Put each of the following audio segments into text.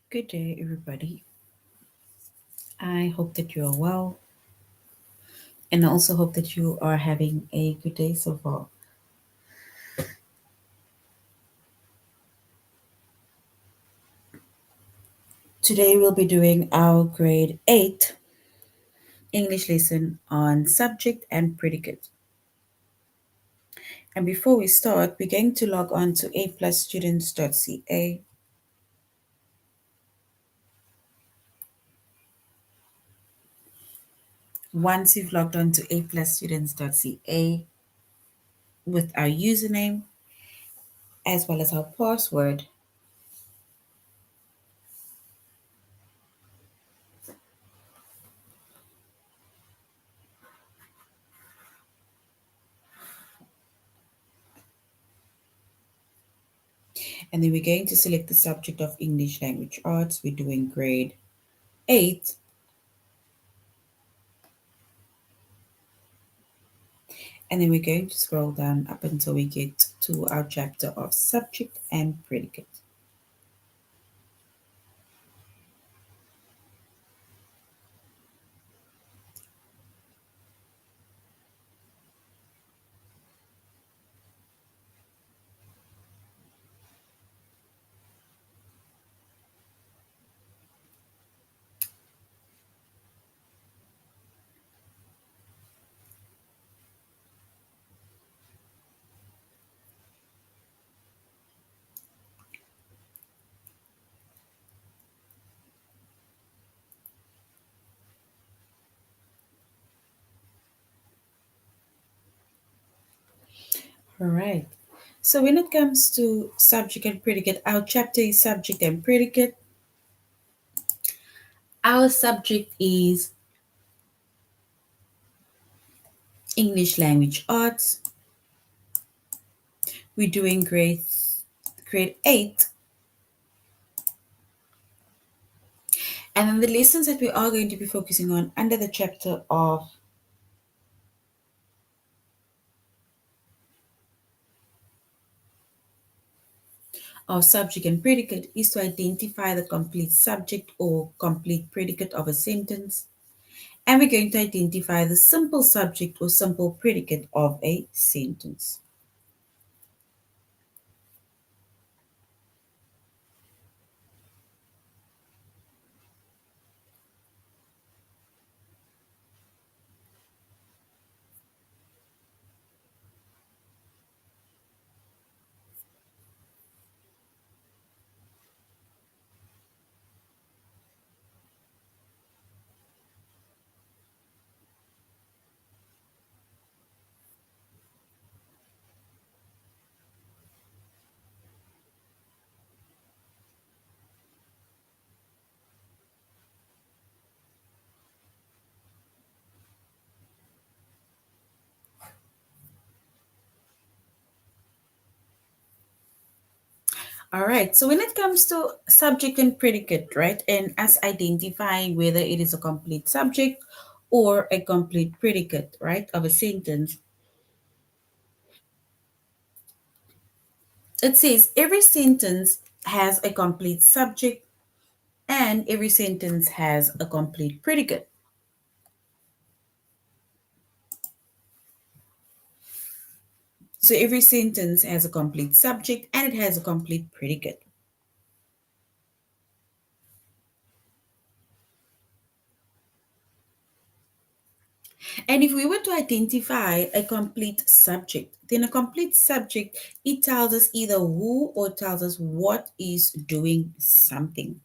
Good day, everybody. I hope that you are well, and I also hope that you are having a good day so far. Today, we'll be doing our grade 8 English lesson on subject and predicate. And before we start, we're going to log on to aplusstudents.ca. Once you've logged on to aplusstudents.ca with our username as well as our password, and then we're going to select the subject of English Language Arts. We're doing grade 8. And then we're going to scroll down up until we get to our chapter of subject and predicate. All right. So when it comes to subject and predicate, our chapter is subject and predicate. Our subject is English Language Arts. We're doing grade 8. And then the lessons that we are going to be focusing on under the chapter of subject and predicate is to identify the complete subject or complete predicate of a sentence. And we're going to identify the simple subject or simple predicate of a sentence. All right, so when it comes to subject and predicate, right, and us identifying whether it is a complete subject or a complete predicate, right, of a sentence, it says every sentence has a complete subject and every sentence has a complete predicate. So every sentence has a complete subject and it has a complete predicate. And if we were to identify a complete subject, then a complete subject, it tells us either who or tells us what is doing something.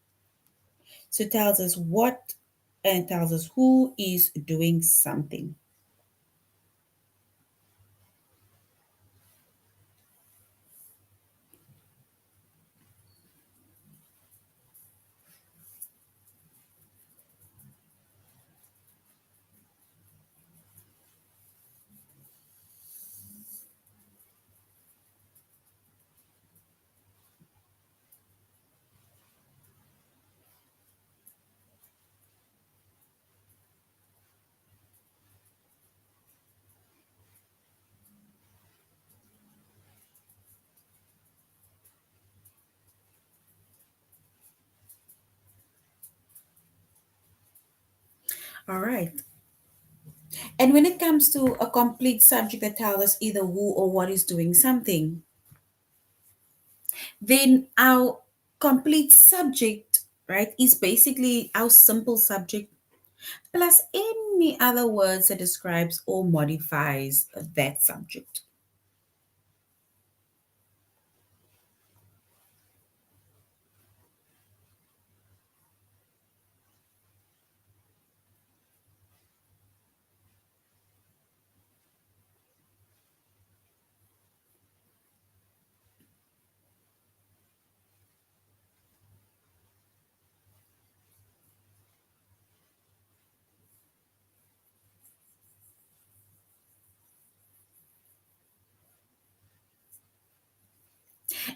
So it tells us what and tells us who is doing something. All right. And when it comes to a complete subject that tells us either who or what is doing something, then our complete subject, right, is basically our simple subject plus any other words that describes or modifies that subject.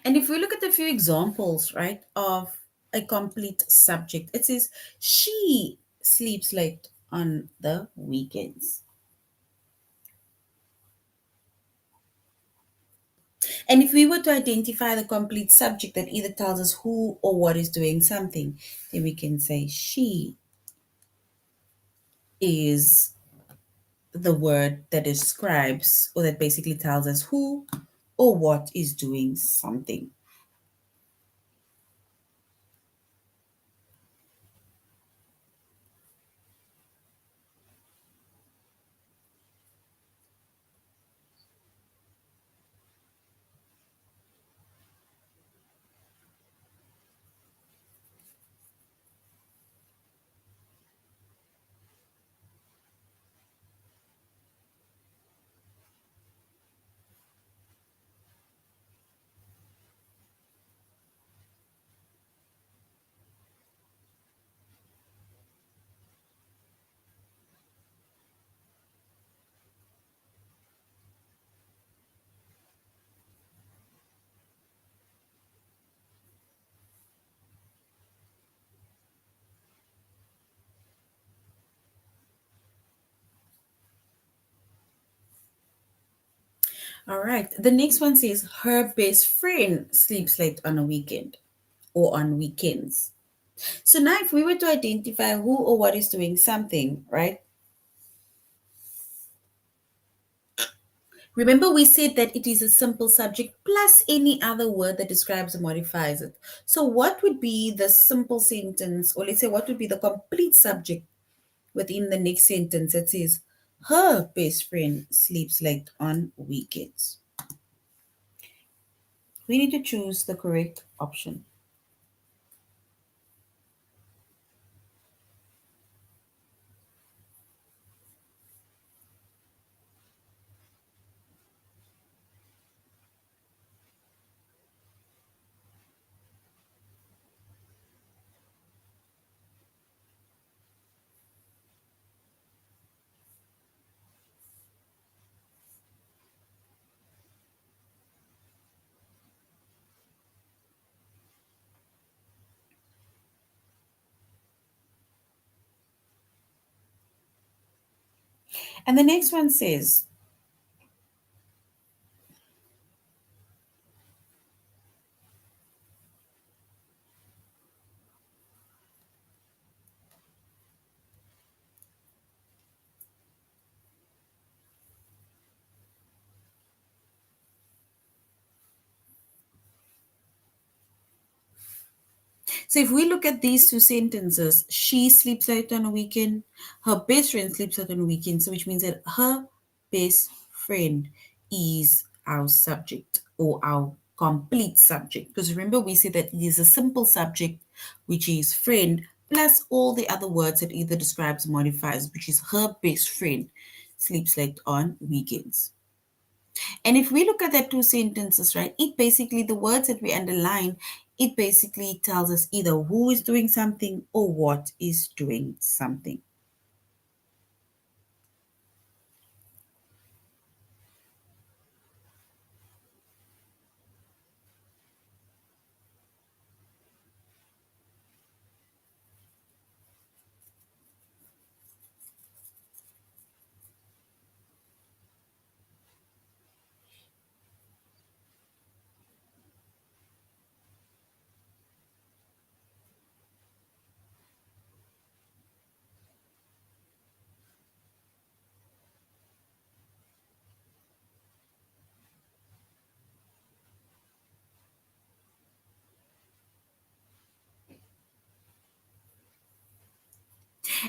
And if we look at a few examples, right, of a complete subject, it says, she sleeps late on the weekends. And if we were to identify the complete subject that either tells us who or what is doing something, then we can say, she is the word that describes or that basically tells us who or what is doing something. All right. The next one says her best friend sleeps late on a weekend or on weekends. So now if we were to identify who or what is doing something, right? Remember we said that it is a simple subject plus any other word that describes or modifies it. So what would be the simple sentence, or let's say what would be the complete subject within the next sentence that says her best friend sleeps late on weekends? We need to choose the correct option. And the next one says, so if we look at these two sentences, she sleeps late on a weekend, her best friend sleeps late on a weekend, so which means that her best friend is our subject or our complete subject. Because remember, we said that it is a simple subject, which is friend, plus all the other words that either describes or modifies, which is her best friend sleeps late on weekends. And if we look at that two sentences, right, it basically, the words that we underline, it basically tells us either who is doing something or what is doing something.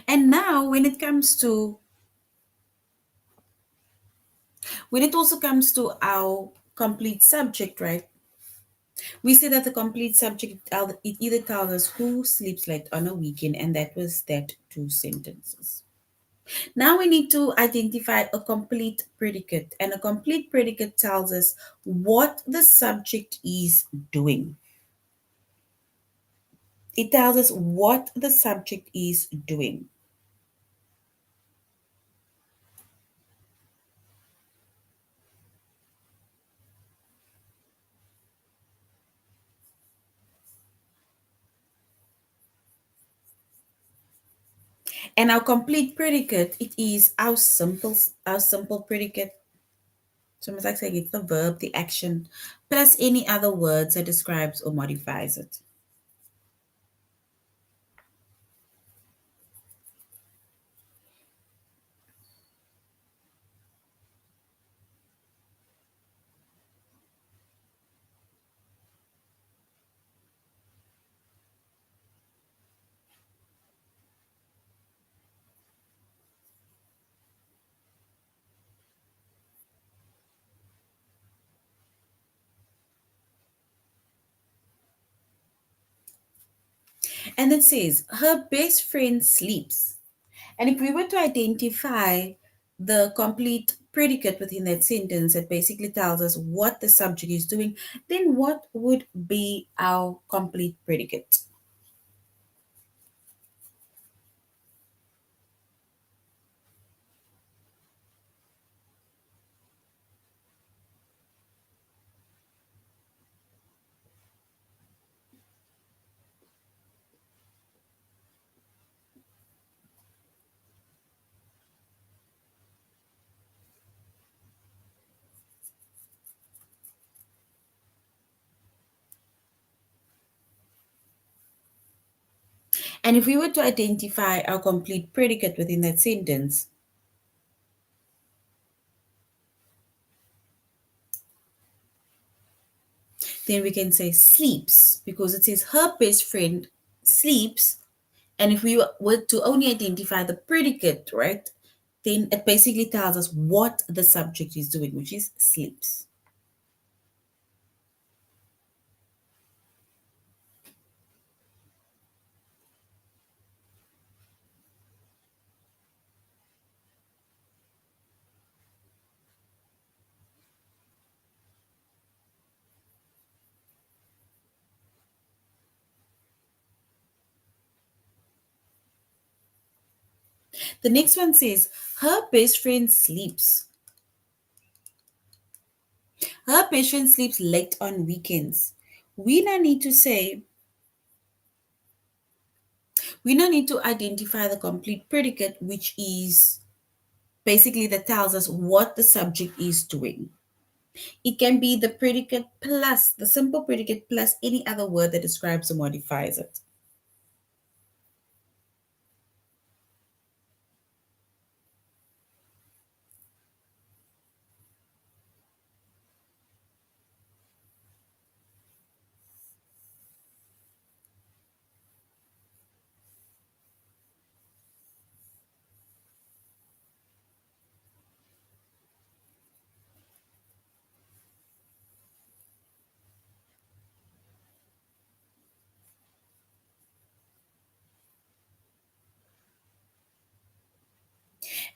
And now when it also comes to our complete subject, right? We say that the complete subject, it either tells us who sleeps late on a weekend, and that was that two sentences. Now we need to identify a complete predicate, and a complete predicate tells us what the subject is doing. It tells us what the subject is doing. And our complete predicate, it is our simple predicate. So it's like saying it's the verb, the action, plus any other words that describes or modifies it. And it says, her best friend sleeps. And if we were to identify the complete predicate within that sentence that basically tells us what the subject is doing, then what would be our complete predicate? And if we were to identify our complete predicate within that sentence, then we can say sleeps because it says her best friend sleeps. And if we were to only identify the predicate, right, then it basically tells us what the subject is doing, which is sleeps. The next one says, her best friend sleeps. Her best friend sleeps late on weekends. We now need to say, we now need to identify the complete predicate, which is basically that tells us what the subject is doing. It can be the predicate plus the simple predicate plus any other word that describes or modifies it.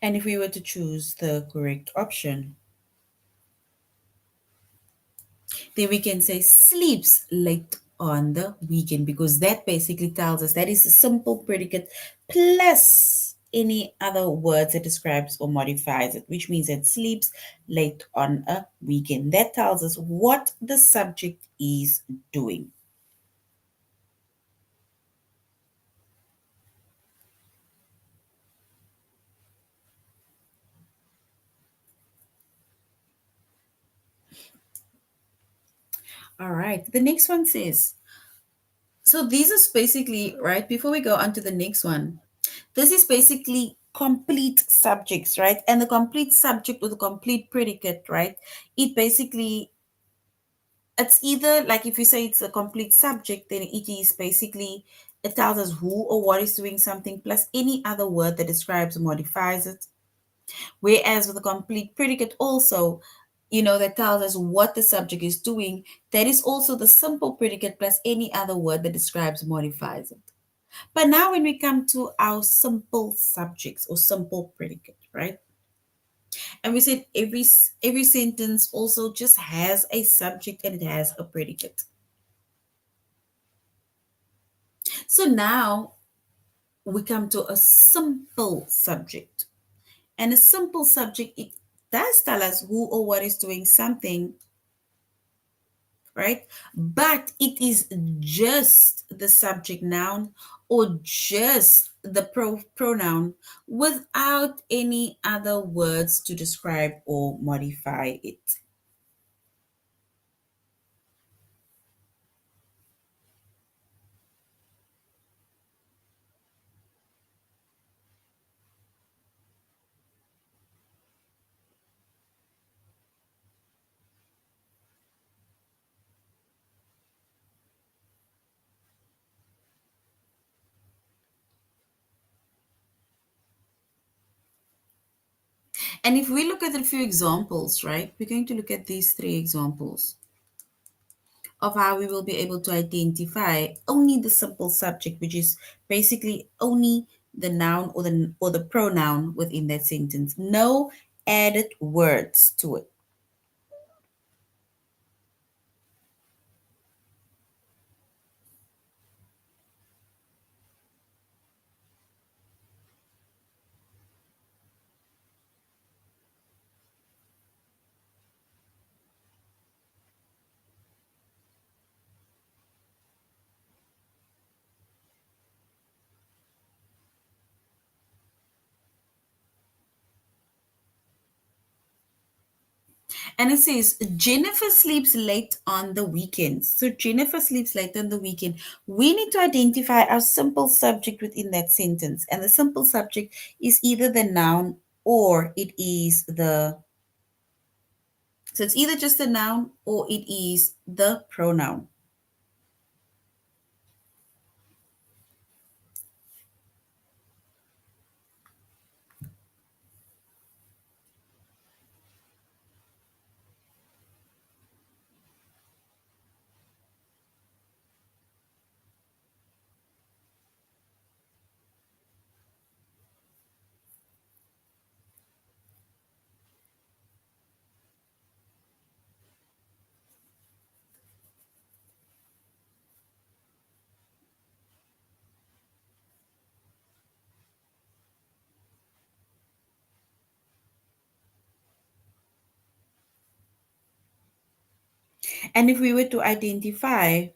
And if we were to choose the correct option, then we can say sleeps late on the weekend because that basically tells us that is a simple predicate plus any other words that describes or modifies it, which means that sleeps late on a weekend. That tells us what the subject is doing. All right. The next one says, so these is basically, right, before we go on to the next one, this is basically complete subjects, right? And the complete subject or the complete predicate, right? It basically, it's either like if you say it's a complete subject, then it is basically It tells us who or what is doing something plus any other word that describes or modifies it. Whereas with a complete predicate, also, that tells us what the subject is doing, that is also the simple predicate plus any other word that describes or modifies it. But now, when we come to our simple subjects or simple predicate, right? And we said every sentence also just has a subject and it has a predicate. So now we come to a simple subject. And a simple subject, it does tell us who or what is doing something, right? But it is just the subject noun or just the pronoun without any other words to describe or modify it. And if we look at a few examples, right, we're going to look at these three examples of how we will be able to identify only the simple subject, which is basically only the noun or the pronoun within that sentence. No added words to it. And it says Jennifer sleeps late on the weekends. So Jennifer sleeps late on the weekend. We need to identify our simple subject within that sentence. And the simple subject is either the noun or it is the, so it's either just the noun or it is the pronoun. And if we were to identify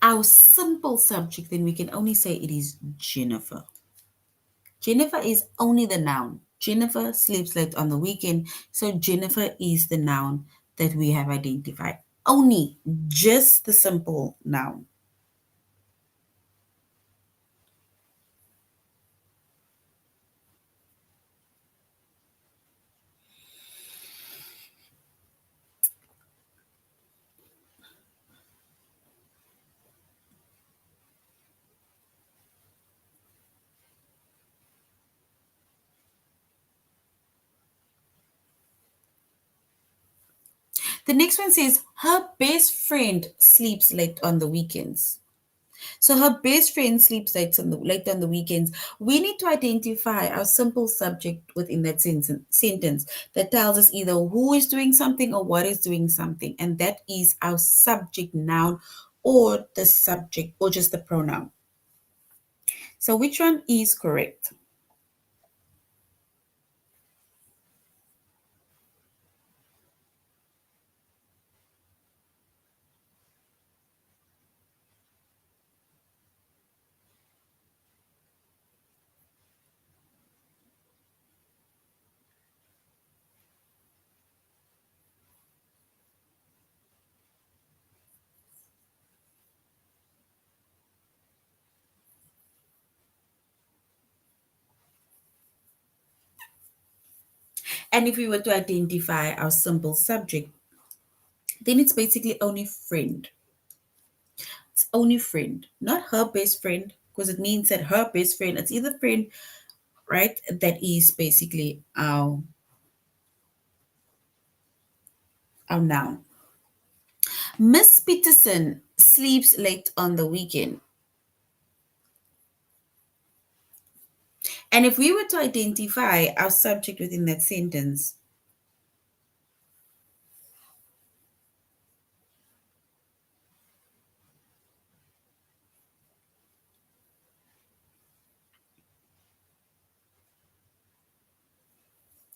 our simple subject, then we can only say it is Jennifer. Jennifer is only the noun. Jennifer sleeps late on the weekend. So Jennifer is the noun that we have identified. Only just the simple noun. The next one says her best friend sleeps late on the weekends. So her best friend sleeps late on the weekends. We need to identify our simple subject within that sentence that tells us either who is doing something or what is doing something. And that is our subject noun or the subject or just the pronoun. So which one is correct? And if we were to identify our simple subject, then it's basically only friend. It's only friend, not her best friend, because it means that her best friend, it's either friend, right? That is basically our noun. Miss Peterson sleeps late on the weekend. And if we were to identify our subject within that sentence,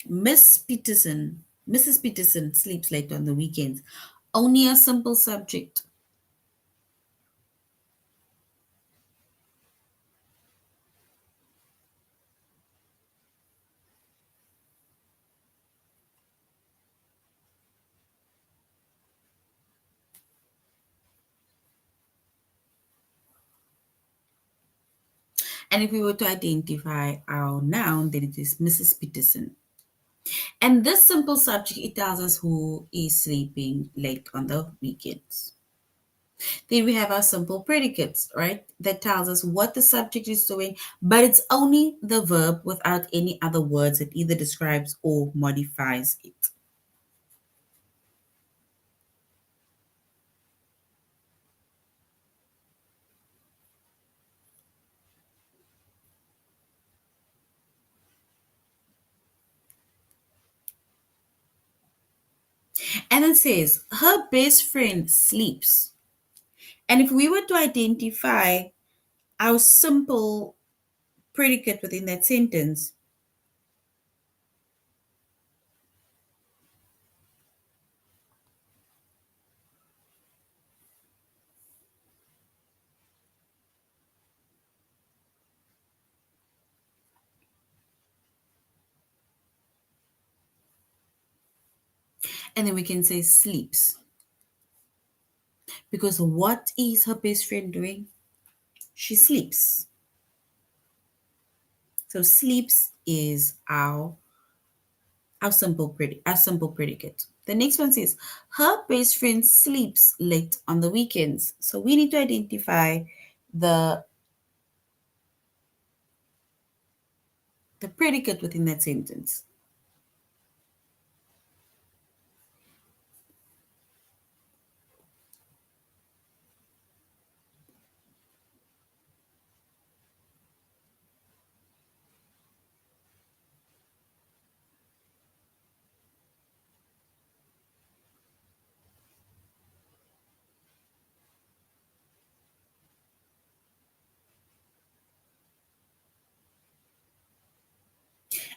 Mrs. Peterson sleeps late on the weekends. Only a simple subject. And if we were to identify our noun, then it is Mrs. Peterson. And this simple subject, it tells us who is sleeping late on the weekends. Then we have our simple predicates, right? That tells us what the subject is doing, but it's only the verb without any other words that either describes or modifies it. And it says, her best friend sleeps. And if we were to identify our simple predicate within that sentence, and then we can say sleeps. Because what is her best friend doing? She sleeps. So sleeps is our simple predicate. The next one says her best friend sleeps late on the weekends. So we need to identify the the predicate within that sentence.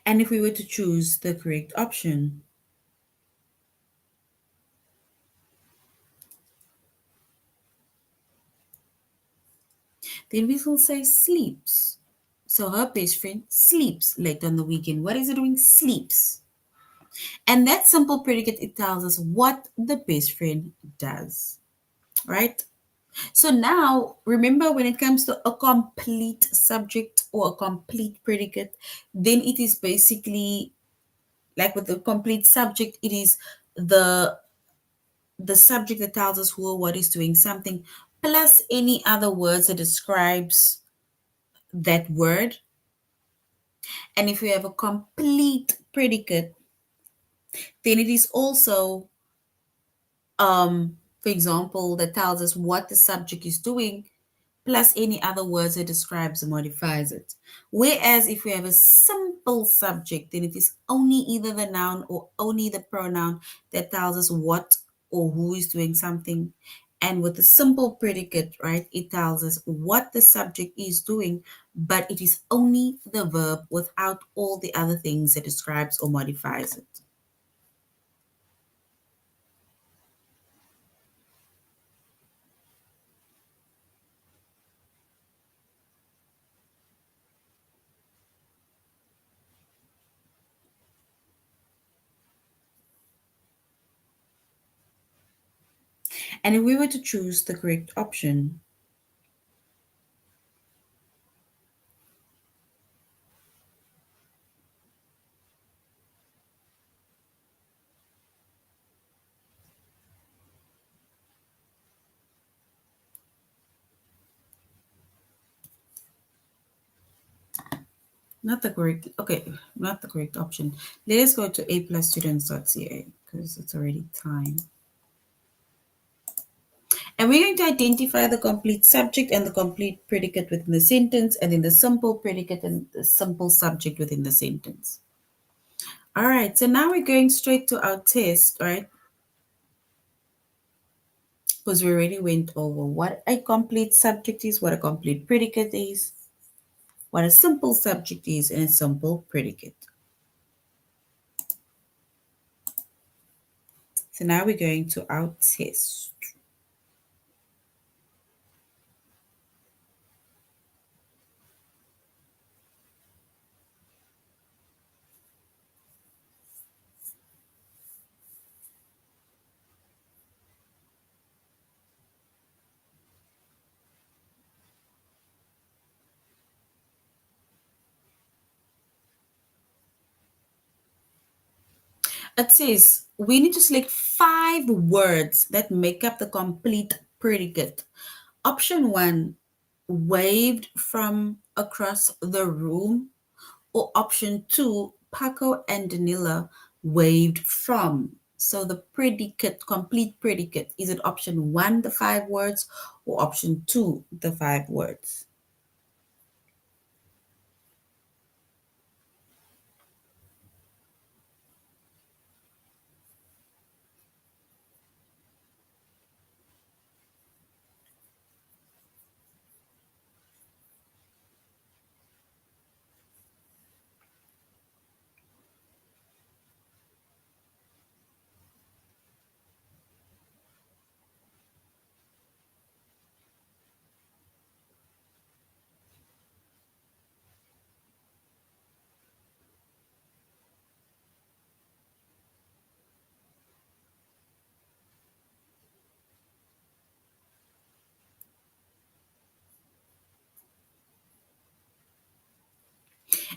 And if we were to choose the correct option, then we will say sleeps. So her best friend sleeps late on the weekend. What is it doing? Sleeps. And that simple predicate, it tells us what the best friend does, right? So now remember, when it comes to a complete subject or a complete predicate, then it is basically like with the complete subject, it is the the subject that tells us who or what is doing something, plus any other words that describes that word. And if we have a complete predicate, then it is also for example, that tells us what the subject is doing, plus any other words that describes or modifies it. Whereas if we have a simple subject, then it is only either the noun or only the pronoun that tells us what or who is doing something. And with the simple predicate, right, it tells us what the subject is doing, but it is only the verb without all the other things that describes or modifies it. And if we were to choose the correct option, Not the correct, okay, not the correct option. Let us go to aplusstudents.ca because it's already time. And we're going to identify the complete subject and the complete predicate within the sentence, and then the simple predicate and the simple subject within the sentence. All right, so now we're going straight to our test, right? Because we already went over what a complete subject is, what a complete predicate is, what a simple subject is, and a simple predicate. So now we're going to our test. It says we need to select 5 words that make up the complete predicate. Option 1, waved from across the room, or option 2, Paco and Danila waved from. So the predicate, complete predicate, is it option 1, the 5 words, or option 2, the 5 words?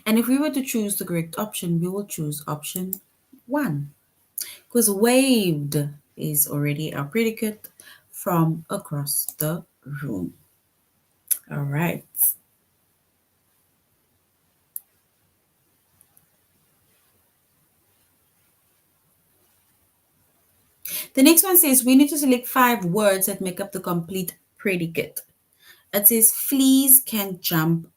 And if we were to choose the correct option, we will choose option 1. Because waved is already a predicate from across the room. All right. The next one says we need to select 5 words that make up the complete predicate. It says fleas can jump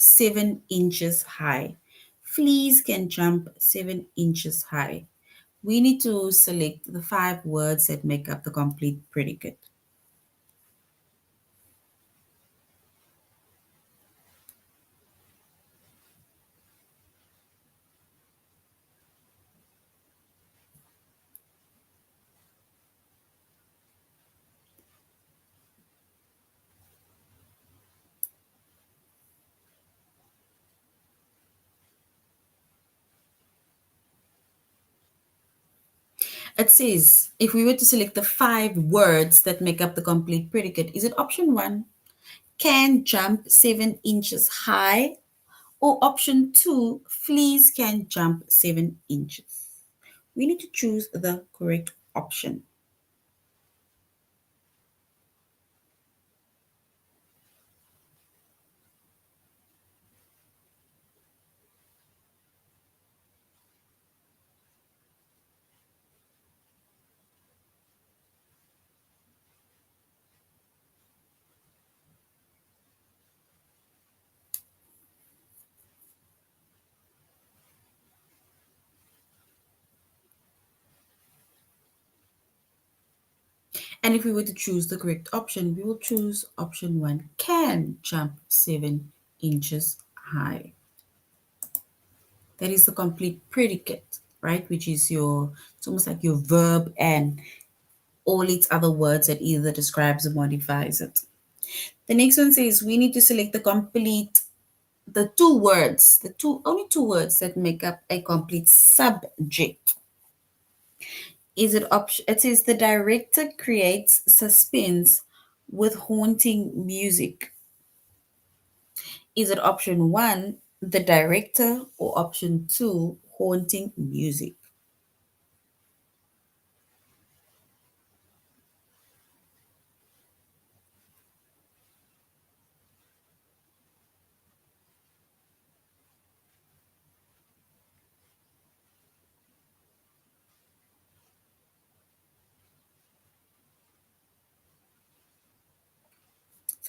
7 inches high. Fleas can jump 7 inches high. We need to select the 5 words that make up the complete predicate. It says if we were to select the 5 words that make up the complete predicate, is it option 1, can jump 7 inches high, or option 2, fleas can jump 7 inches? We need to choose the correct option. And if we were to choose the correct option, we will choose option 1, can jump 7 inches high. That is the complete predicate, right? Which is it's almost like your verb and all its other words that either describes or modifies it. The next one says we need to select the only two words that make up a complete subject. Is it option? It says the director creates suspense with haunting music. Is it option 1, the director, or option 2, haunting music?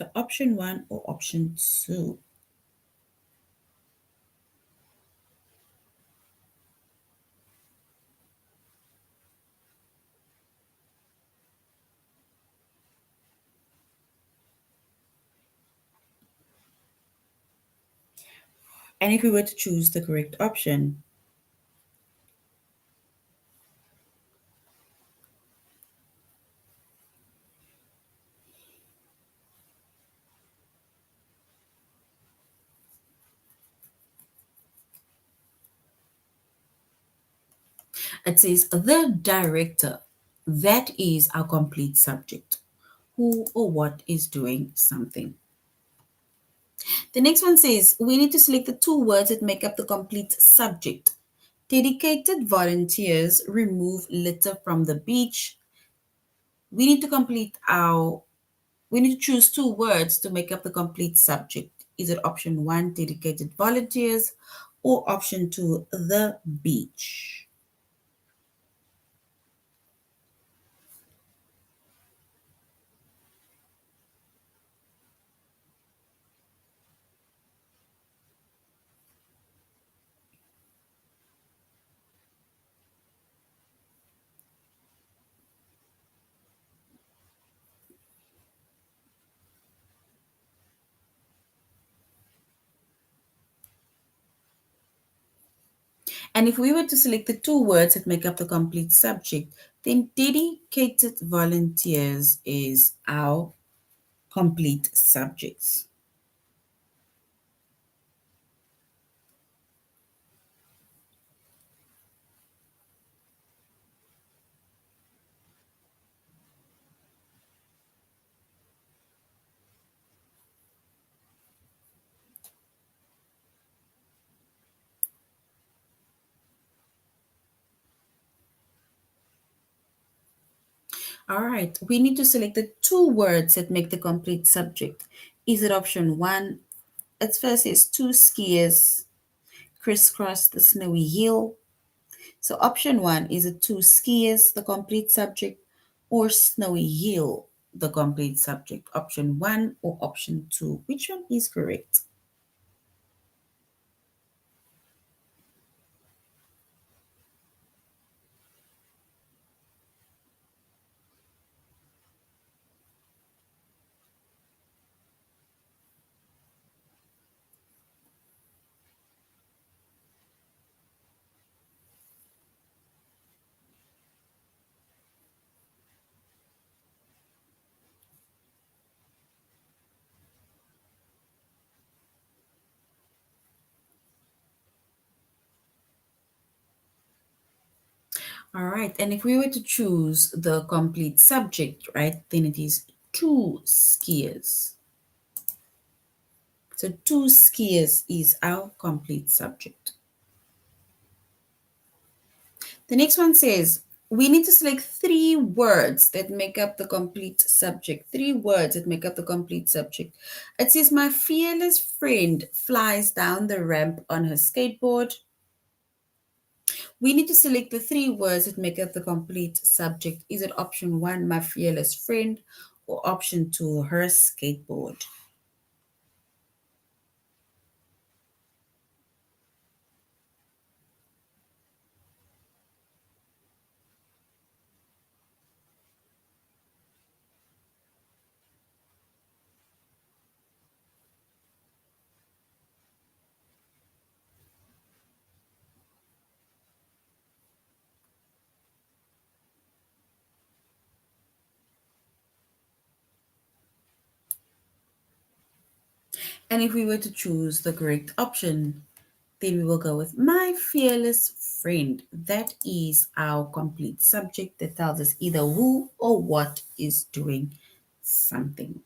So option one or option two. And if we were to choose the correct option, it says the director. That is our complete subject. Who or what is doing something. The next one says we need to select the two words that make up the complete subject. Dedicated volunteers remove litter from the beach. We need to complete our, we need to choose two words to make up the complete subject. Is it option one, dedicated volunteers, or option two, the beach? And if we were to select the two words that make up the complete subject, then dedicated volunteers is our complete subjects. All right, we need to select the two words that make the complete subject. Is it option one? At first, it's two skiers crisscross the snowy hill. So option one is it two skiers, the complete subject, or snowy hill, the complete subject. Option one or option two. Which one is correct? All right, and if we were to choose the complete subject, right, then it is two skiers. So two skiers is our complete subject. The next one says we need to select three words that make up the complete subject. Three words that make up the complete subject. It says, my fearless friend flies down the ramp on her skateboard. We need to select the three words that make up the complete subject. Is it option one, my fearless friend, or option two, her skateboard? And if we were to choose the correct option, then we will go with my fearless friend. That is our complete subject that tells us either who or what is doing something.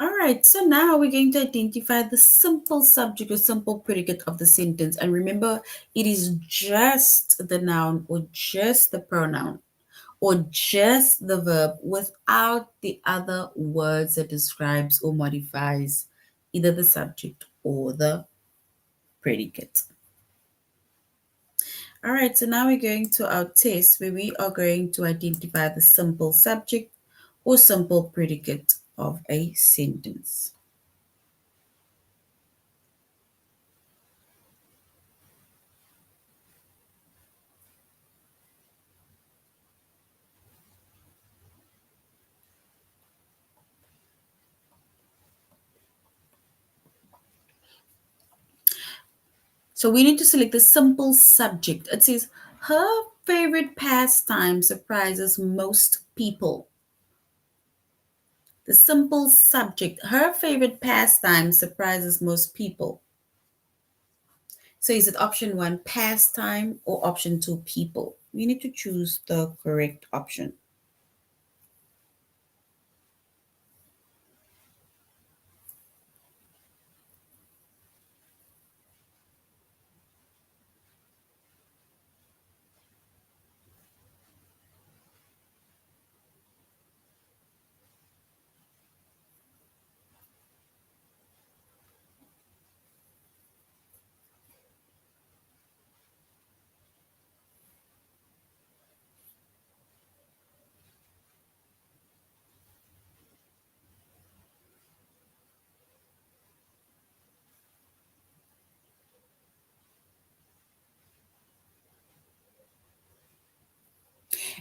All right, so now we're going to identify the simple subject or simple predicate of the sentence. And remember, it is just the noun or just the pronoun or just the verb without the other words that describes or modifies either the subject or the predicate. All right, so now we're going to our test where we are going to identify the simple subject or simple predicate of a sentence. So we need to select the simple subject. It says, her favorite pastime surprises most people. The simple subject, her favorite pastime surprises most people. So is it option one, pastime, or option two, people? We need to choose the correct option.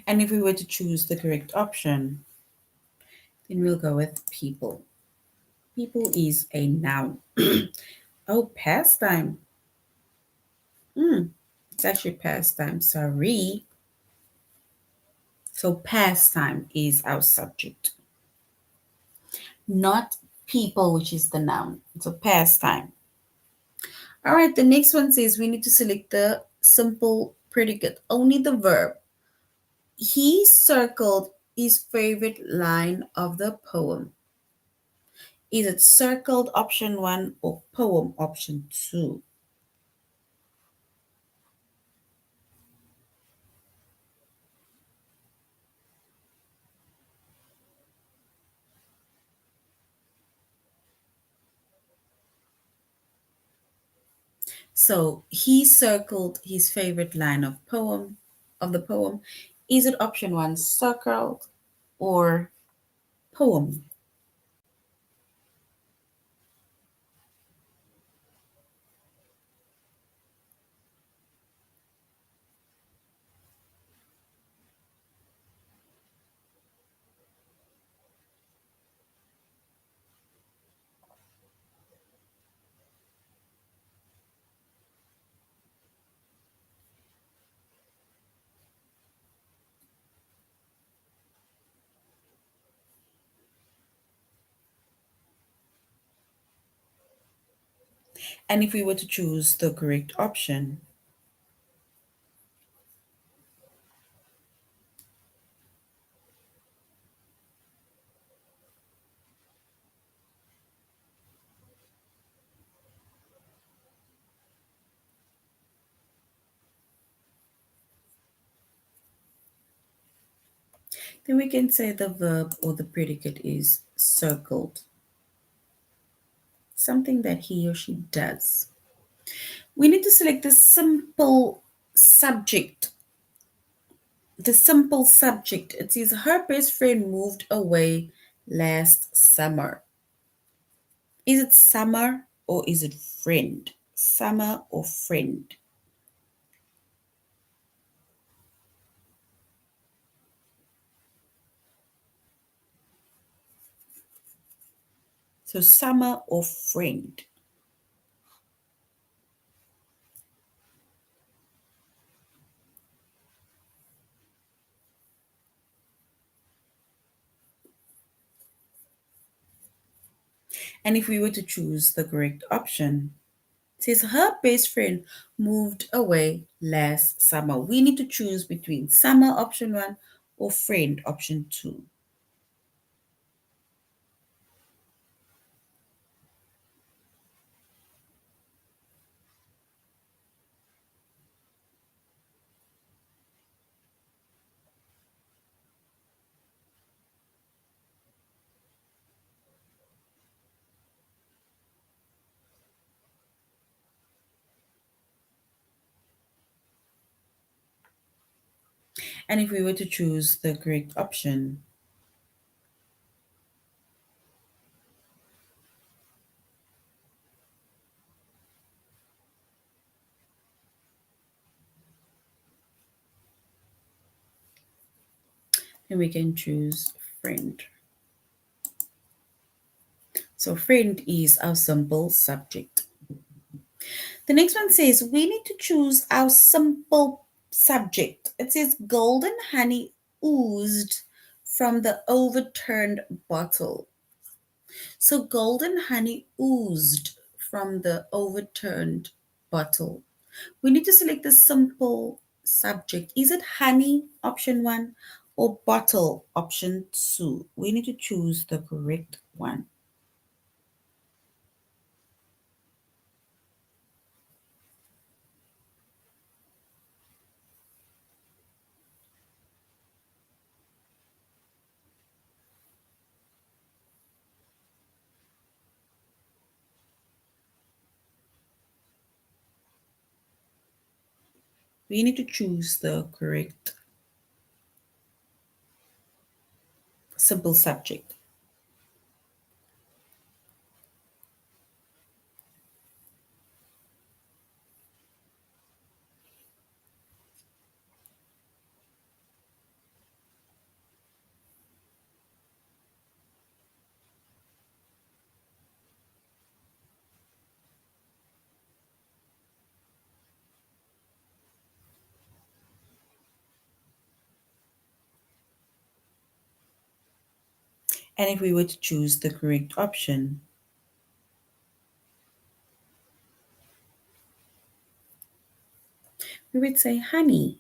And if we were to choose the correct option, then we'll go with people. People is a noun. Oh, pastime. It's actually pastime. Sorry. So pastime is our subject, not people, which is the noun. So pastime. All right, the next one says we need to select the simple predicate, only the verb. He circled his favorite line of the poem. Is it circled option one or poem option two? So he circled his favorite line of the poem. Is it option one, circled, or poem? And if we were to choose the correct option, then we can say the verb or the predicate is circled, something that he or she does. We need to select the simple subject. The simple subject. It says her best friend moved away last summer. Is it summer or is it friend? Summer or friend? So summer or friend. And if we were to choose the correct option, it says her best friend moved away last summer. We need to choose between summer option one or friend option two. And if we were to choose the correct option, And we can choose friend. So friend is our simple subject. The next one says we need to choose our simple subject. It says golden honey oozed from the overturned bottle. So golden honey oozed from the overturned bottle. We need to select the simple subject. Is it honey, option one, or bottle, option two? We need to choose the correct one. We need to choose the correct simple subject. And if we were to choose the correct option, we would say honey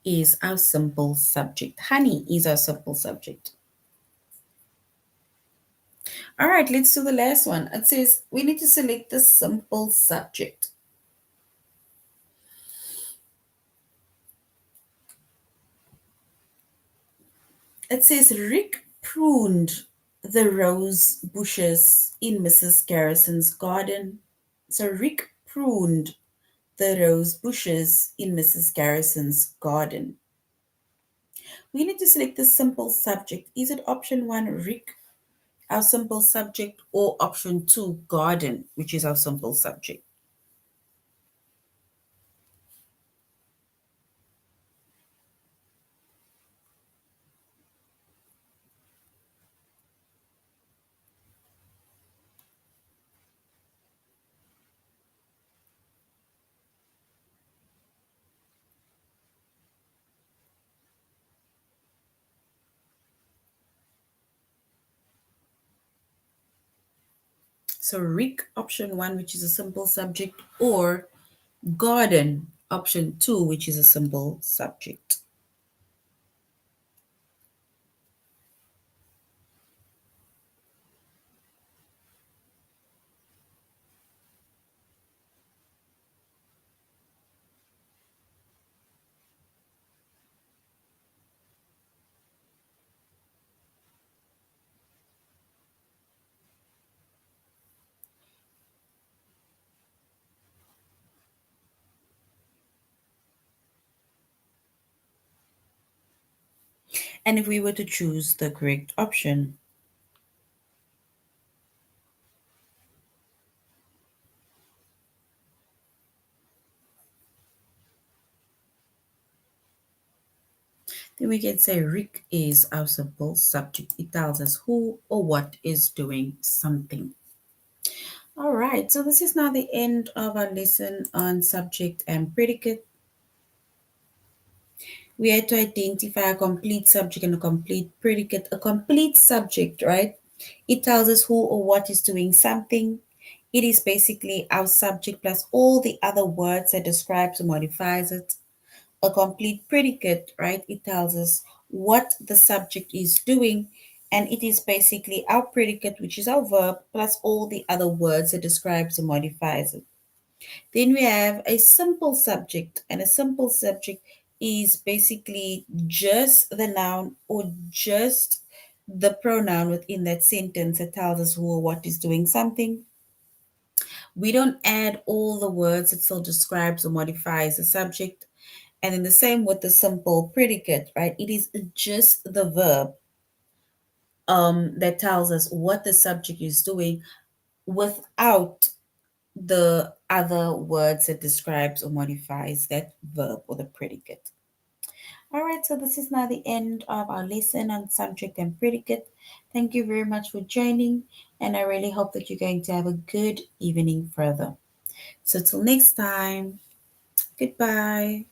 is our simple subject. Honey is our simple subject. All right, let's do the last one. It says we need to select the simple subject. It says Rick pruned the rose bushes in Mrs. Garrison's garden. So Rick pruned the rose bushes in Mrs. Garrison's garden. We need to select the simple subject. Is it option one, Rick, our simple subject, or option two, garden, which is our simple subject? So Rick, option one, which is a simple subject, or garden, option two, which is a simple subject. And if we were to choose the correct option, then we can say Rick is our simple subject. It tells us who or what is doing something. All right, so this is now the end of our lesson on subject and predicate. We had to identify a complete subject and a complete predicate. A complete subject, right? It tells us who or what is doing something. It is basically our subject plus all the other words that describes or modifies it. A complete predicate, right? It tells us what the subject is doing, and it is basically our predicate, which is our verb, plus all the other words that describes or modifies it. Then we have a simple subject, and a simple subject is basically just the noun or just the pronoun within that sentence that tells us who or what is doing something. We don't add all the words that still describes or modifies the subject. And then the same with the simple predicate, right? It is just the verb that tells us what the subject is doing without the other words that describes or modifies that verb or the predicate. All right, so this is now the end of our lesson on subject and predicate. Thank you very much for joining, and I really hope that you're going to have a good evening further. So, till next time, goodbye.